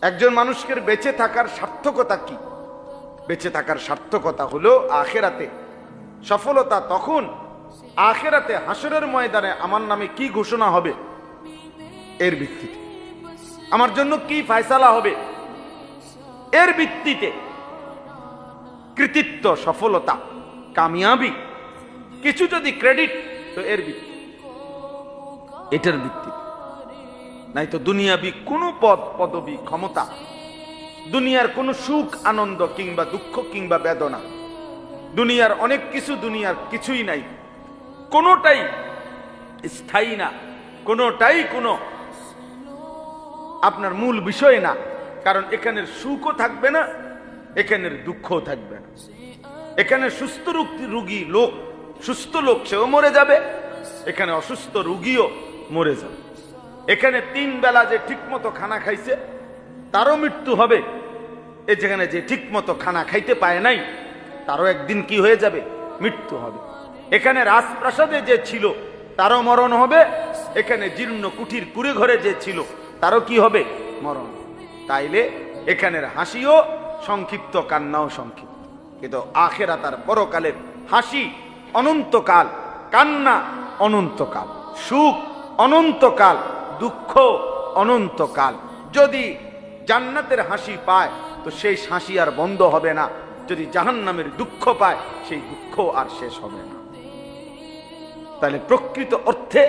একজন মানুষকে বেঁচে থাকার সার্থকতা কি? বেঁচে থাকার সার্থকতা হলো আখেরাতে সফলতা। তখন আখেরাতে হাসরের ময়দানে আমার নামে কি ঘোষণা হবে এর ভিত্তিতে, আমার জন্য কি ফয়সালা হবে এর ভিত্তিতে, কৃতিত্ব, সফলতা, কামিয়াবি, কিছু যদি ক্রেডিট তো এর ভিত্তি, এটার ভিত্তি। নাই তো দুনিয়াবি কোনো পদ পদবি ক্ষমতা, দুনিয়ার কোনো সুখ আনন্দ কিংবা দুঃখ কিংবা বেদনা, দুনিয়ার অনেক কিছু, দুনিয়ার কিছুই নাই, কোনোটাই স্থায়ী না, কোনোটাই কোনো আপনার মূল বিষয় না। কারণ এখানের সুখও থাকবে না, এখানের দুঃখও থাকবে না। এখানে সুস্থ রোগী লোক, সুস্থ লোক সেও মরে যাবে, এখানে অসুস্থ রোগীও মরে যাবে। এখানে 3 বেলা যে ঠিক মতো খানা খাইছে তারও মৃত্যু হবে, এ যেখানে যে ঠিক মতো খানা খাইতে পায় নাই তারও একদিন কি হয়ে যাবে, মৃত্যু হবে। এখানে রাজপ্রাসাদে যে ছিল তারও মরণ হবে, এখানে জীর্ণ কুঠির কুড়ে ঘরে যে ছিল তারও কি হবে, মরণ। তাইলে এখানের হাসিও সংক্ষিপ্ত, কান্নাও সংক্ষিপ্ত। কিন্তু আখেরাত আর পরকালের হাসি অনন্তকাল, কান্না অনন্তকাল, সুখ অনন্তকাল, দুঃখ অনন্তকাল। যদি জান্নাতের হাসি পায় তো সেই হাসি আর বন্ধ হবে না, যদি জাহান্নামের দুঃখ পায় সেই দুঃখ আর শেষ হবে না। তাহলে প্রকৃত অর্থে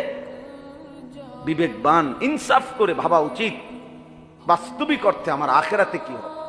বিবেকবান ইনসাফ করে ভাবা উচিত, বাস্তবিক অর্থে আমার আখেরাতে কি হবে।